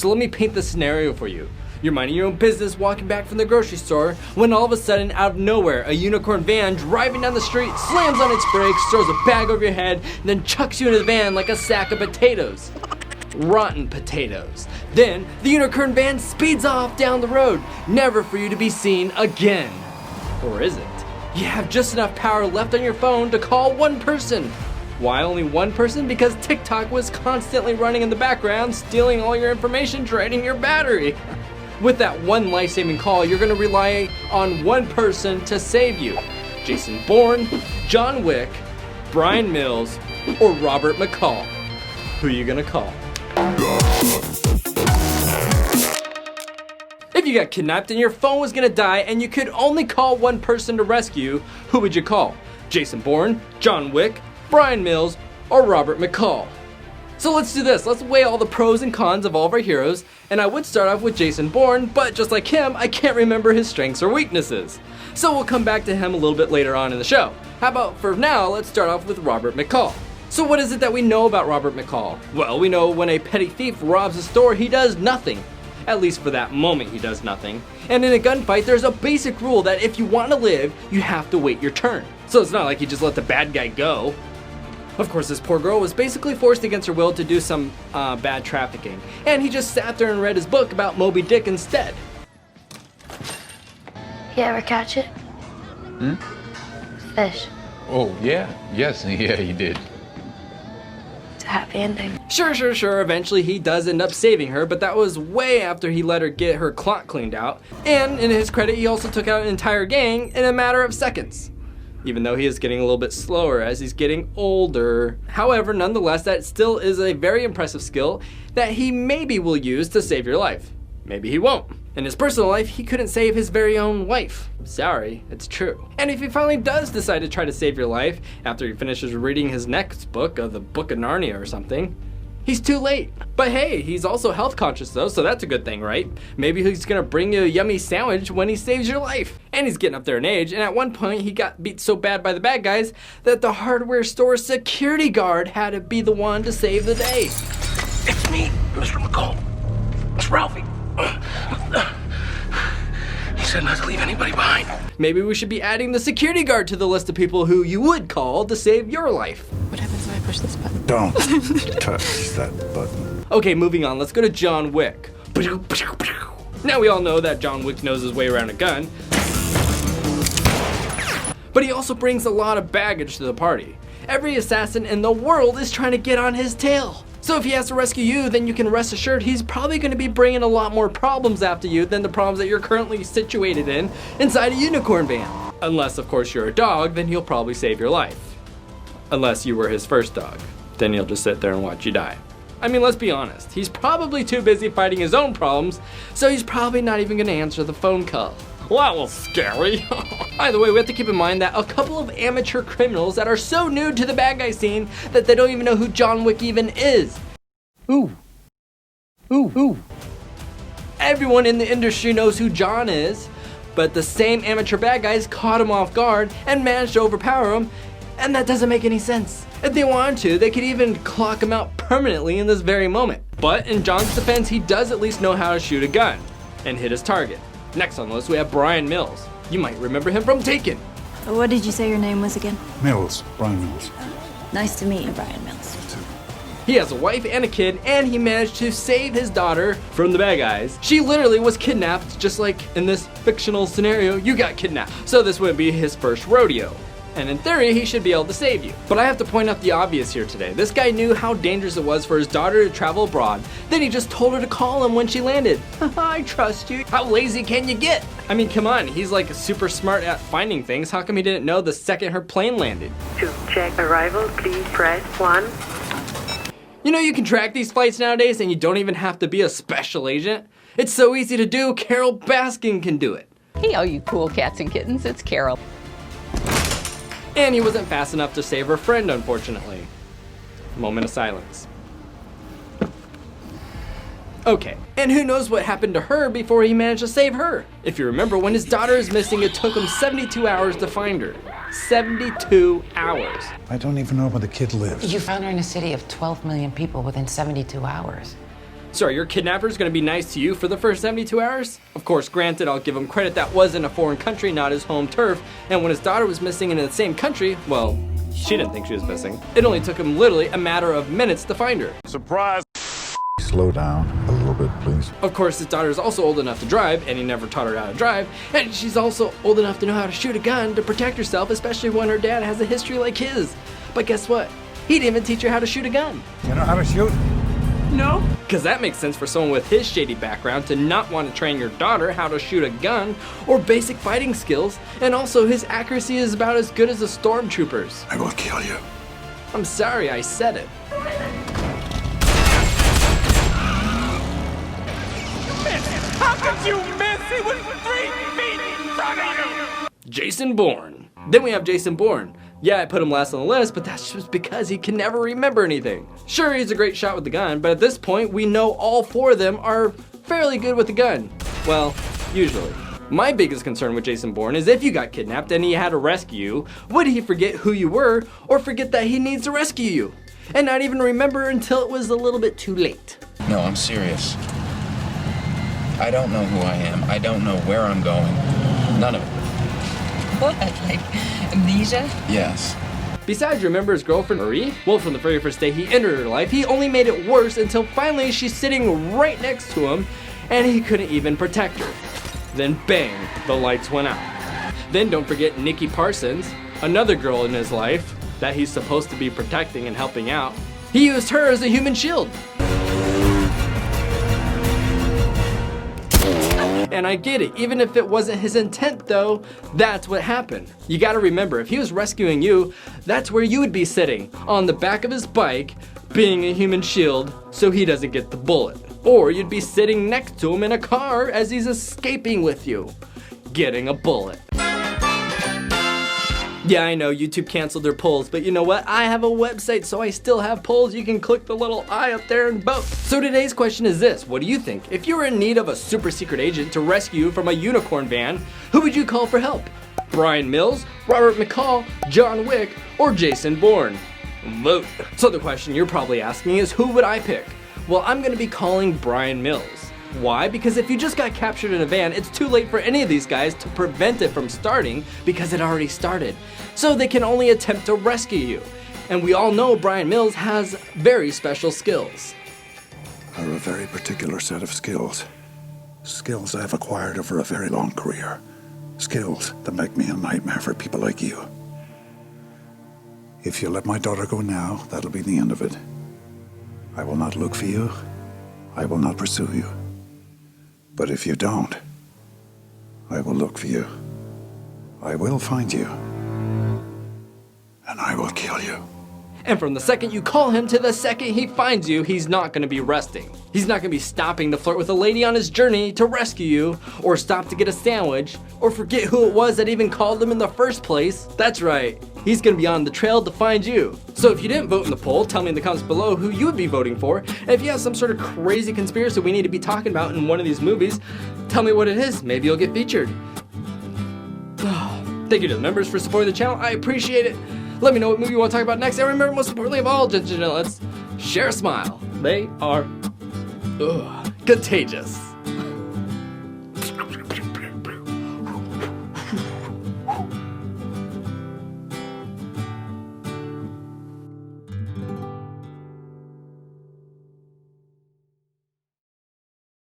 So let me paint the scenario for you. You're minding your own business walking back from the grocery store when all of a sudden, out of nowhere, a unicorn van driving down the street slams on its brakes, throws a bag over your head, and then chucks you into the van like a sack of potatoes. Rotten potatoes. Then, the unicorn van speeds off down the road, never for you to be seen again. Or is it? You have just enough power left on your phone to call one person. Why only one person? Because TikTok was constantly running in the background, stealing all your information, draining your battery. With that one life-saving call, you're gonna rely on one person to save you. Jason Bourne, John Wick, Bryan Mills, or Robert McCall. Who are you gonna call? If you got kidnapped and your phone was gonna die and you could only call one person to rescue, who would you call? Jason Bourne, John Wick, Bryan Mills, or Robert McCall? So let's do this. Let's weigh all the pros and cons of all of our heroes, and I would start off with Jason Bourne, but just like him, I can't remember his strengths or weaknesses. So we'll come back to him a little bit later on in the show. How about for now, let's start off with Robert McCall. So what is it that we know about Robert McCall? Well, we know when a petty thief robs a store, he does nothing. At least for that moment, he does nothing. And in a gunfight, there's a basic rule that if you want to live, you have to wait your turn. So it's not like you just let the bad guy go. Of course, this poor girl was basically forced against her will to do some bad trafficking, and he just sat there and read his book about Moby Dick instead. You ever catch it? Fish. Oh, yeah. Yes, yeah, he did. It's a happy ending. Sure. Eventually, he does end up saving her, but that was way after he let her get her clock cleaned out. And in his credit, he also took out an entire gang in a matter of seconds. Even though he is getting a little bit slower as he's getting older. However, nonetheless, that still is a very impressive skill that he maybe will use to save your life. Maybe he won't. In his personal life, he couldn't save his very own wife. Sorry, it's true. And if he finally does decide to try to save your life, after he finishes reading his next book of the Book of Narnia or something, he's too late. But hey, he's also health conscious though, so that's a good thing, right? Maybe he's gonna bring you a yummy sandwich when he saves your life. And he's getting up there in age, and at one point he got beat so bad by the bad guys that the hardware store security guard had to be the one to save the day. It's me, Mr. McCall. It's Ralphie. He said not to leave anybody behind. Maybe we should be adding the security guard to the list of people who you would call to save your life. What happens if I push this button? Don't touch that button. Okay, moving on, let's go to John Wick. Now we all know that John Wick knows his way around a gun, but he also brings a lot of baggage to the party. Every assassin in the world is trying to get on his tail. So if he has to rescue you, then you can rest assured he's probably going to be bringing a lot more problems after you than the problems that you're currently situated in inside a unicorn van. Unless, of course, you're a dog, then he'll probably save your life. Unless you were his first dog, then he'll just sit there and watch you die. I mean, let's be honest, he's probably too busy fighting his own problems, so he's probably not even going to answer the phone call. Well, that was scary. By the way, we have to keep in mind that a couple of amateur criminals that are so new to the bad guy scene that they don't even know who John Wick even is. Ooh. Everyone in the industry knows who John is, but the same amateur bad guys caught him off guard and managed to overpower him, and that doesn't make any sense. If they wanted to, they could even clock him out permanently in this very moment. But in John's defense, he does at least know how to shoot a gun and hit his target. Next on the list, we have Bryan Mills. You might remember him from Taken. What did you say your name was again? Mills, Bryan Mills. Nice to meet you, Bryan Mills. He has a wife and a kid, and he managed to save his daughter from the bad guys. She literally was kidnapped, just like in this fictional scenario, you got kidnapped. So this wouldn't be his first rodeo. And in theory, he should be able to save you. But I have to point out the obvious here today. This guy knew how dangerous it was for his daughter to travel abroad. Then he just told her to call him when she landed. I trust you. How lazy can you get? I mean, come on, he's like super smart at finding things. How come he didn't know the second her plane landed? To check arrival, please press 1. You know you can track these flights nowadays and you don't even have to be a special agent. It's so easy to do, Carol Baskin can do it. Hey, all you cool cats and kittens, it's Carol. And he wasn't fast enough to save her friend, unfortunately. Moment of silence. Okay, and who knows what happened to her before he managed to save her? If you remember, when his daughter is missing, it took him 72 hours to find her. 72 hours. I don't even know where the kid lives. You found her in a city of 12 million people within 72 hours. So your kidnapper's gonna be nice to you for the first 72 hours? Of course, granted, I'll give him credit that was in a foreign country, not his home turf, and when his daughter was missing in the same country, well, she didn't think she was missing. It only took him literally a matter of minutes to find her. Surprise! Slow down a little bit, please. Of course, his daughter is also old enough to drive, and he never taught her how to drive, and she's also old enough to know how to shoot a gun to protect herself, especially when her dad has a history like his. But guess what? He didn't even teach her how to shoot a gun. You know how to shoot? No. Because that makes sense for someone with his shady background to not want to train your daughter how to shoot a gun or basic fighting skills, and also his accuracy is about as good as the stormtroopers. I will kill you. I'm sorry I said it. How could you miss? He was 3 feet in front of you! Jason Bourne. Then we have Jason Bourne. Yeah, I put him last on the list, but that's just because he can never remember anything. Sure, he's a great shot with the gun, but at this point, we know all 4 of them are fairly good with the gun. Well, usually. My biggest concern with Jason Bourne is if you got kidnapped and he had to rescue you, would he forget who you were or forget that he needs to rescue you? And not even remember until it was a little bit too late. No, I'm serious. I don't know who I am. I don't know where I'm going. None of it. What? Like amnesia? Yes. Besides, remember his girlfriend, Marie? Well, from the very first day he entered her life, he only made it worse until finally she's sitting right next to him and he couldn't even protect her. Then bang, the lights went out. Then don't forget Nikki Parsons, another girl in his life that he's supposed to be protecting and helping out. He used her as a human shield. And I get it, even if it wasn't his intent though, that's what happened. You gotta remember, if he was rescuing you, that's where you would be sitting, on the back of his bike, being a human shield so he doesn't get the bullet. Or you'd be sitting next to him in a car as he's escaping with you, getting a bullet. Yeah, I know, YouTube canceled their polls, but you know what? I have a website, so I still have polls. You can click the little eye up there and vote. So today's question is this: what do you think? If you were in need of a super secret agent to rescue you from a unicorn van, who would you call for help? Bryan Mills, Robert McCall, John Wick, or Jason Bourne? Vote. So the question you're probably asking is, who would I pick? Well, I'm gonna be calling Bryan Mills. Why? Because if you just got captured in a van, it's too late for any of these guys to prevent it from starting because it already started. So they can only attempt to rescue you. And we all know Bryan Mills has very special skills. I have a very particular set of skills. Skills I've acquired over a very long career. Skills that make me a nightmare for people like you. If you let my daughter go now, that'll be the end of it. I will not look for you. I will not pursue you. But if you don't, I will look for you. I will find you. And I will kill you. And from the second you call him to the second he finds you, he's not gonna be resting. He's not gonna be stopping to flirt with a lady on his journey to rescue you, or stop to get a sandwich, or forget who it was that even called him in the first place. That's right, he's gonna be on the trail to find you. So if you didn't vote in the poll, tell me in the comments below who you would be voting for. And if you have some sort of crazy conspiracy we need to be talking about in one of these movies, tell me what it is. Maybe you'll get featured. Thank you to the members for supporting the channel. I appreciate it. Let me know what movie you want to talk about next. And remember, most importantly of all, let's share a smile. They are contagious.